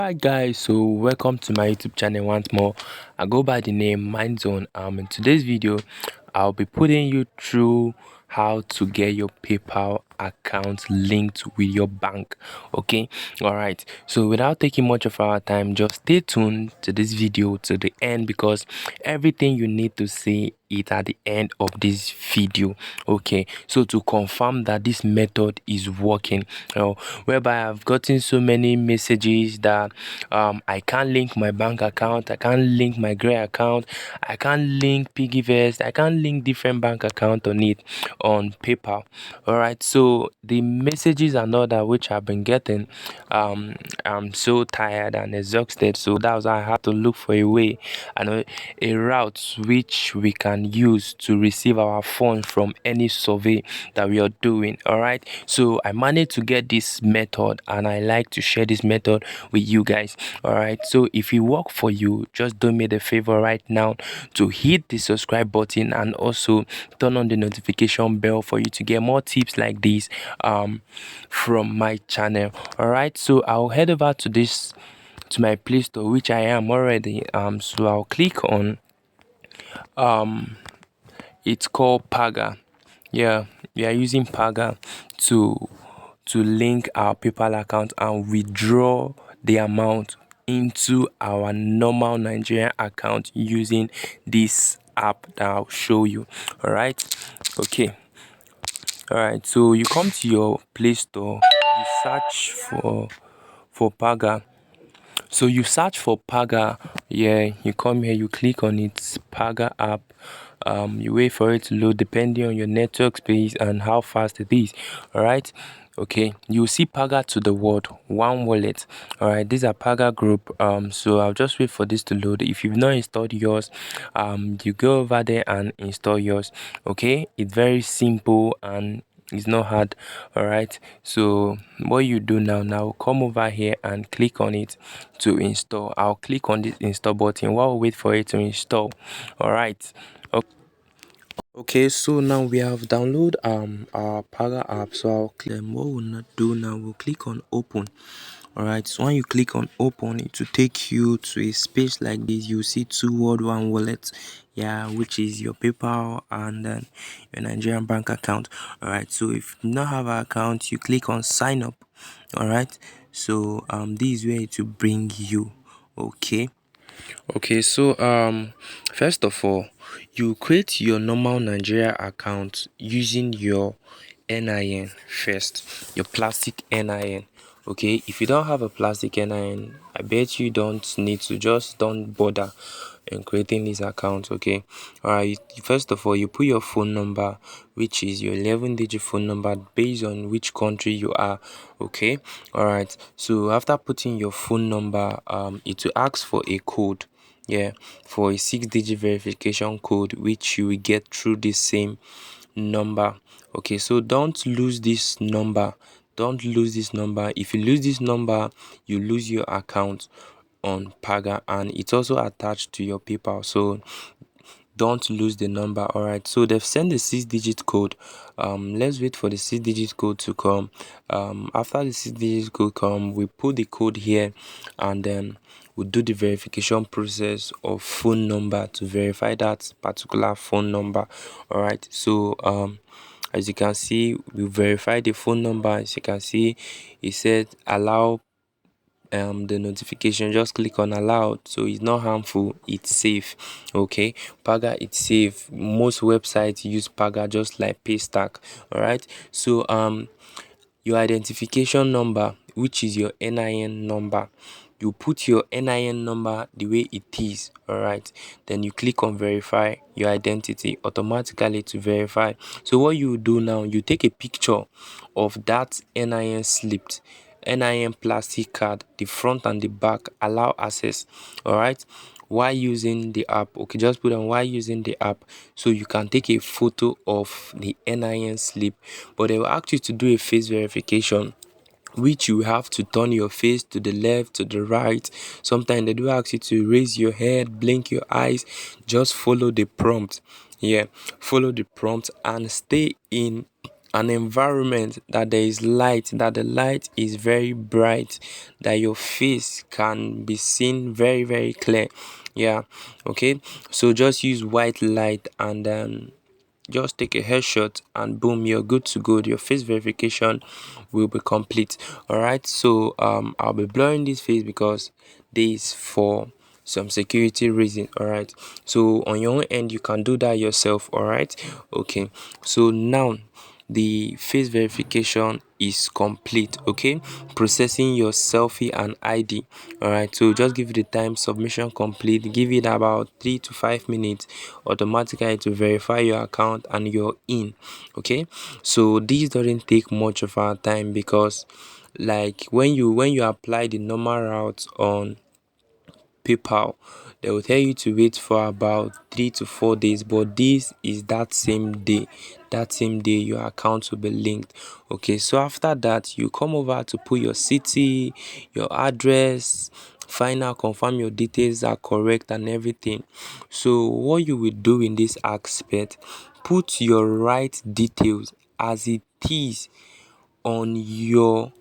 Hi guys, so welcome to my YouTube channel once more. I go by the name Mindzone. In today's video I'll be putting you through how to get your PayPal account linked with your bank. Okay, all right, so without taking much of our time, just stay tuned to this video to the end, because everything you need to see it at the end of this video. Okay, so to confirm that this method is working, whereby I've gotten so many messages that I can't link my bank account, I can't link my Gray account, I can't link Piggyvest, I can't link different bank account on it on PayPal. All right, so the messages and all that which I've been getting, I'm so tired and exhausted, so that was why I had to look for a way and a route which we can use to receive our funds from any survey that we are doing. All right, so I managed to get this method and I like to share this method with you guys. All right, so if it work for you, just do me the favor right now to hit the subscribe button and also turn on the notification bell for you to get more tips like this from my channel. All right, so I'll head over to my Play Store, which I am already. So I'll click on it's called Paga. Yeah, we are using Paga to link our PayPal account and withdraw the amount into our normal Nigerian account using this app that I'll show you. All right, okay, all right, so you come to your Play Store, you search for Paga. So you search for Paga. Yeah, you come here, you click on its Paga app. You wait for it to load depending on your network speed and how fast it is. All right, okay, you see Paga to the word one wallet. All right, these are Paga group. So I'll just wait for this to load. If you've not installed yours, you go over there and install yours. Okay, it's very simple and it's not hard. All right, so what you do now, come over here and click on it to install. I'll click on this install button while we wait for it to install. All right, okay, so now we have download our Paga app. So I'll click, what we'll not do now, we'll click on open. All right, so when you click on open, it will take you to a space like this. You see two word one wallet, yeah, which is your PayPal and then your Nigerian bank account. All right, so if you not have an account, you click on sign up. All right, so this is where it will bring you. Okay, so first of all, you create your normal Nigeria account using your NIN first, your plastic NIN. Okay, if you don't have a plastic NIN, I bet you don't need to, just don't bother in creating this account. Okay, all right, first of all, you put your phone number, which is your 11-digit phone number based on which country you are. Okay, all right, so after putting your phone number, it will ask for a code, yeah, for a 6-digit verification code, which you will get through this same number. Okay, so don't lose this number. Don't lose this number. If you lose this number, you lose your account on Paga, and it's also attached to your PayPal, so don't lose the number. All right, so they've sent the 6-digit code. Let's wait for the 6-digit code to come. After the 6-digit code come, we put the code here and then we'll do the verification process of phone number to verify that particular phone number. All right, so as you can see, we verified the phone number. As you can see, it said allow the notification. Just click on allow, so it's not harmful, it's safe. Okay, Paga, it's safe. Most websites use Paga just like Paystack. All right, so your identification number, which is your NIN number, you put your NIN number the way it is. All right, then you click on verify your identity automatically to verify. So what you do now, you take a picture of that NIN slip, NIN plastic card, the front and the back, allow access. All right, while using the app. Okay, just put on while using the app, so you can take a photo of the NIN slip, but they will ask you to do a face verification, which you have to turn your face to the left, to the right. Sometimes they do ask you to raise your head, blink your eyes. Just follow the prompt. Yeah, follow the prompt and stay in an environment that there is light, that the light is very bright, that your face can be seen very, very clear. Yeah, okay. So just use white light and just take a headshot and boom, you're good to go. Your face verification will be complete. All right, so I'll be blurring this face because this is for some security reason. All right, so on your own end you can do that yourself. All right, okay. So now the face verification is complete. Okay, processing your selfie and ID. All right, so just give it the time. Submission complete. Give it about 3 to 5 minutes automatically to verify your account and you're in. Okay, so this doesn't take much of our time because like when you apply the normal route on PayPal, they will tell you to wait for about 3 to 4 days, but this is that same day. That same day your account will be linked. Okay, so after that you come over to put your city, your address, final confirm your details are correct and everything. So what you will do in this aspect, put your right details as it is on your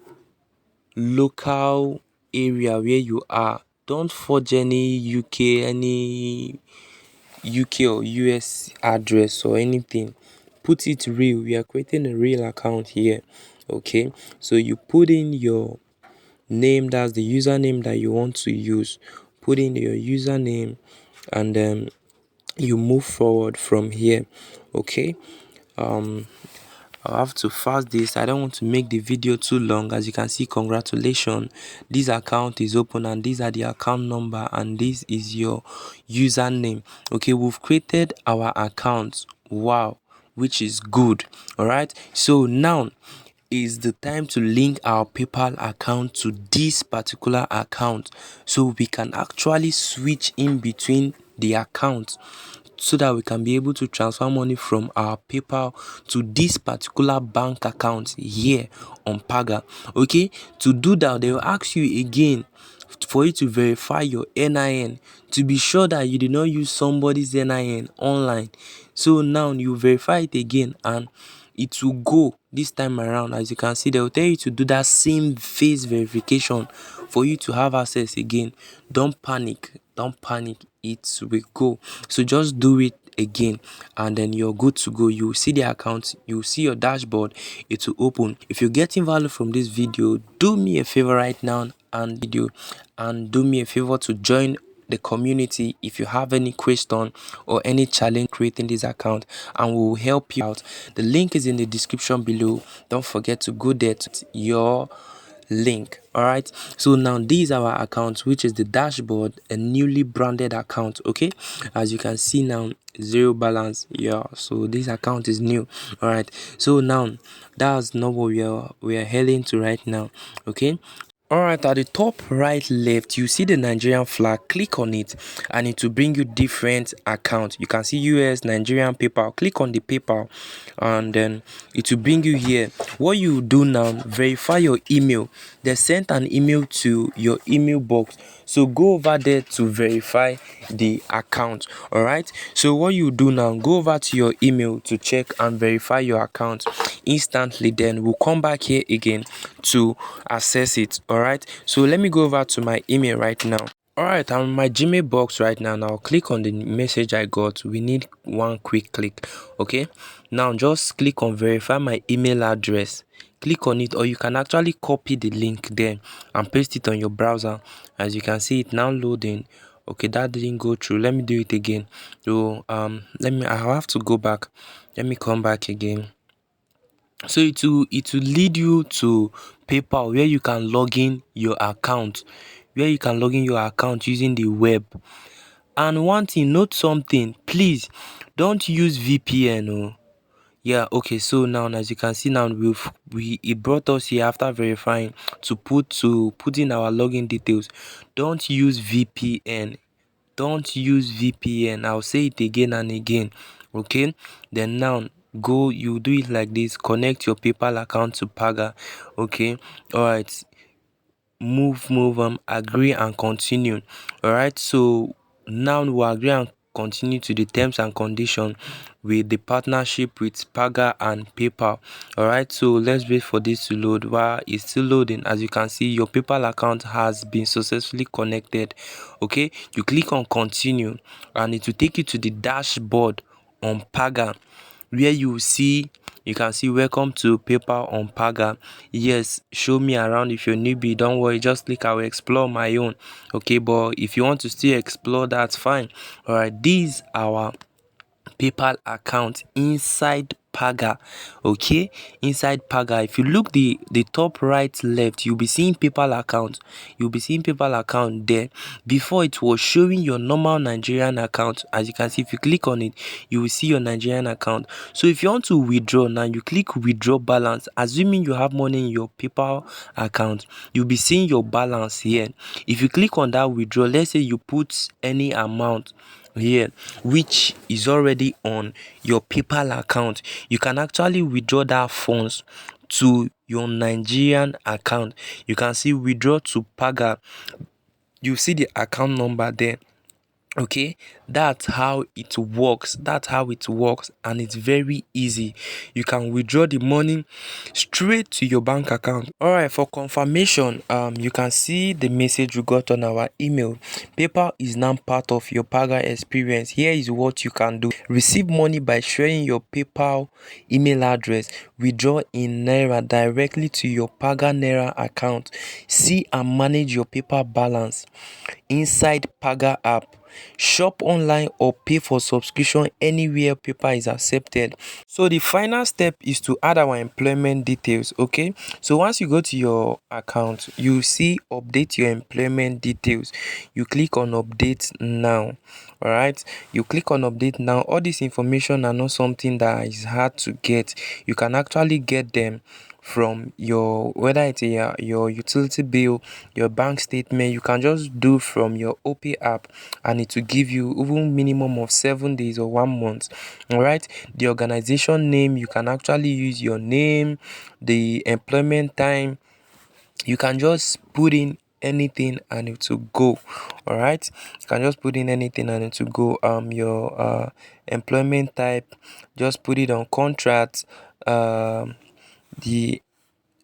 local area where you are. Don't forge any UK or US address or anything. Put it real. We are creating a real account here. Okay, so you put in your name, that's the username that you want to use. Put in your username and you move forward from here. Okay, I'll have to fast this. I don't want to make the video too long. As you can see, congratulations, this account is open and these are the account number and this is your username. Okay, we've created our account. Wow, which is good. All right, so now is the time to link our PayPal account to this particular account so we can actually switch in between the accounts so that we can be able to transfer money from our PayPal to this particular bank account here on Paga. Okay, to do that they will ask you again for you to verify your NIN to be sure that you did not use somebody's NIN online. So now you verify it again and it will go this time around. As you can see, they will tell you to do that same face verification for you to have access again. Don't panic, it will go. So just do it again and then you're good to go. You see the account, you see your dashboard, it will open. If you're getting value from this video, do me a favor right now and do me a favor to join the community if you have any question or any challenge creating this account, and we will help you out. The link is in the description below. Don't forget to go there to your link. All right, so now this is our account, which is the dashboard, a newly branded account. Okay, as you can see now, zero balance. Yeah, so this account is new. All right, so now that's not what we are heading to right now. Okay, alright, at the top right left you see the Nigerian flag. Click on it and it will bring you different accounts. You can see US, Nigerian, PayPal. Click on the PayPal and then it will bring you here. What you do now, verify your email. They sent an email to your email box, so go over there to verify the account. Alright, so what you do now, go over to your email to check and verify your account instantly. Then we'll come back here again to access it. Alright, so let me go over to my email right now. Alright, I'm in my Gmail box right now. Now click on the message I got. We need one quick click. Okay, now just click on verify my email address. Click on it, or you can actually copy the link there and paste it on your browser. As you can see, it now loading. Okay, that didn't go through. Let me do it again. So I'll have to go back. Let me come back again. So it will lead you to PayPal where you can log in your account, using the web. And one thing, note something, please don't use VPN. Oh yeah, okay. So now as you can see now, it brought us here after verifying to put in our login details. Don't use VPN. I'll say it again and again. Okay, then now you do it like this. Connect your PayPal account to Paga. Okay, all right, agree and continue. All right, so now we agree and continue to the terms and conditions with the partnership with Paga and PayPal. Alright, so let's wait for this to load. While it's still loading, as you can see, your PayPal account has been successfully connected. Okay, you click on continue and it will take you to the dashboard on Paga, where you can see welcome to PayPal on Paga. Yes, show me around. If you're newbie, don't worry, just click I will explore my own. Okay, but if you want to still explore, that's fine. All right, these our PayPal account inside Paga. Okay, inside Paga, if you look the top right left, you'll be seeing PayPal account. You'll be seeing PayPal account there. Before, it was showing your normal Nigerian account. As you can see, if you click on it, you will see your Nigerian account. So if you want to withdraw now, you click withdraw balance. Assuming you have money in your PayPal account, you'll be seeing your balance here. If you click on that withdraw, let's say you put any amount here which is already on your PayPal account, you can actually withdraw that funds to your Nigerian account. You can see withdraw to Paga. You see the account number there. Okay, that's how it works. And it's very easy. You can withdraw the money straight to your bank account. All right, for confirmation, you can see the message we got on our email. PayPal is now part of your Paga experience. Here is what you can do: receive money by sharing your PayPal email address, withdraw in Naira directly to your Paga Naira account, see and manage your PayPal balance inside Paga app, shop online or pay for subscription anywhere PayPal is accepted. So the final step is to add our employment details. Okay, so once you go to your account, you see update your employment details. You click on update now. All right, you click on update now. All this information are not something that is hard to get. You can actually get them from your, whether it's your utility bill, your bank statement. You can just do from your OP app and it will give you even minimum of 7 days or 1 month. All right, the organization name, you can actually use your name, the employment time. You can just put in anything and it will go. All right, you can just put in anything and it will go. Your employment type, just put it on contract. The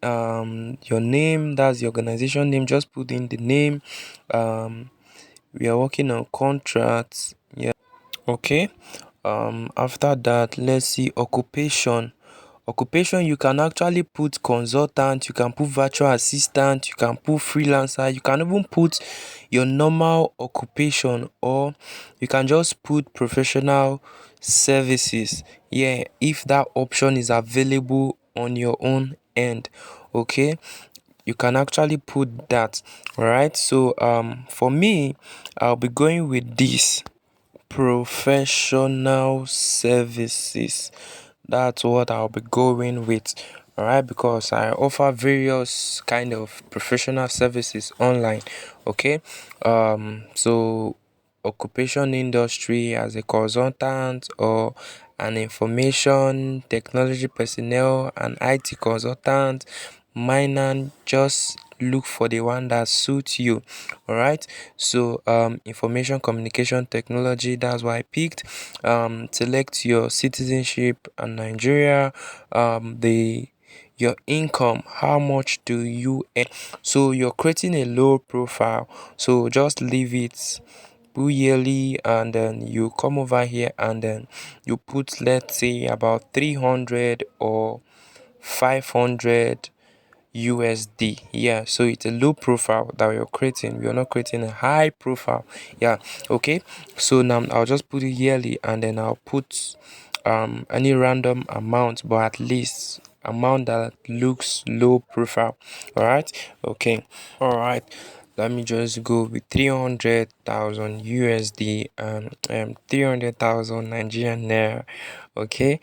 your name, that's the organization name, just put in the name. We are working on contracts. Yeah, okay. After that, let's see occupation. You can actually put consultant, you can put virtual assistant, you can put freelancer, you can even put your normal occupation, or you can just put professional services. Yeah, if that option is available on your own end. Okay, you can actually put that. All right, so for me, I'll be going with this professional services. That's what I'll be going with. All right, because I offer various kind of professional services online. Okay, so occupation industry as a consultant, or an information technology personnel, an IT consultant, minor, just look for the one that suits you. All right, so information communication technology, that's why I picked. Select your citizenship and Nigeria, the your income, how much do you earn. So you're creating a low profile, so just leave it, put yearly, and then you come over here and then you put, let's say, about 300 or 500 USD. Yeah, so it's a low profile that we're creating. We're not creating a high profile. Yeah, okay. So now I'll just put it yearly and then I'll put any random amount, but at least amount that looks low profile. All right, okay. All right, let me just go with 300,000 USD and 300,000 Nigerian naira. Okay,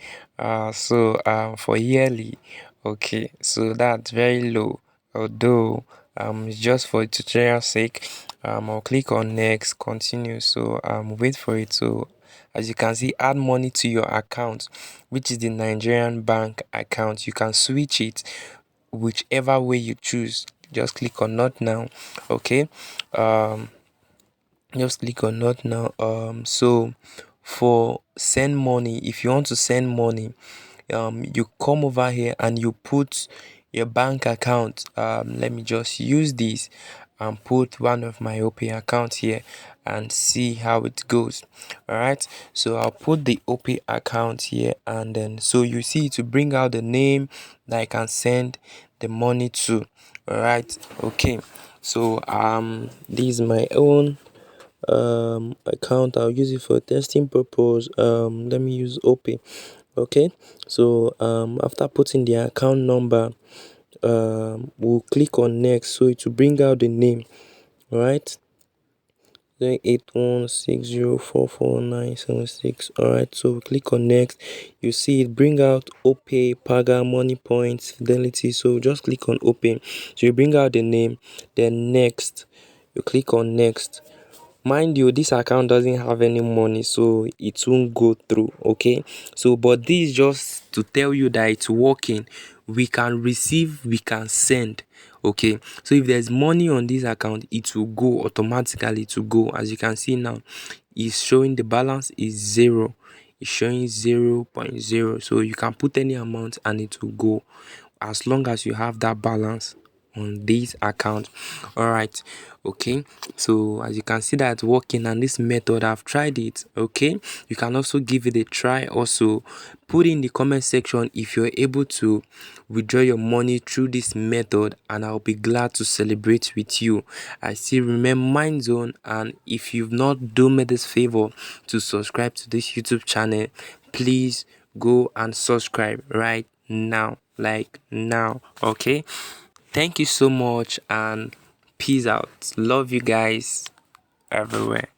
so for yearly. Okay, so that's very low. Although just for tutorial sake, I'll click on next, continue. So wait for it. So as you can see, add money to your account, which is the Nigerian bank account. You can switch it whichever way you choose. Just click on not now. Okay, Just click on not now. So for send money, if you want to send money, you come over here and you put your bank account. Let me just use this and put one of my OP accounts here and see how it goes. All right, so I'll put the OP account here, and then so you see to bring out the name that I can send the money to. All right, okay, so this is my own account. I'll use it for testing purpose. Let me use OP. Okay, so after putting the account number, we'll click on next, so it will bring out the name. All right, 8160444976. All right, so we click on next. You see it bring out OPay, Paga, Money Points, Fidelity. So just click on OPay. So you bring out the name, then next. You click on next. Mind you, this account doesn't have any money, so it won't go through. Okay, so but this is just to tell you that it's working. We can receive, we can send. Okay, so if there's money on this account, it will go automatically to go. As you can see now, it's showing the balance is 0. It's showing 0.0, so you can put any amount and it will go as long as you have that balance on this account. All right, okay, so as you can see that working, and this method I've tried it. Okay, you can also give it a try. Also put in the comment section if you're able to withdraw your money through this method, and I'll be glad to celebrate with you. I still remain Mind Zone, and if you've not done me this favor to subscribe to this YouTube channel, please go and subscribe right now, like now. Okay, thank you so much and peace out. Love you guys everywhere.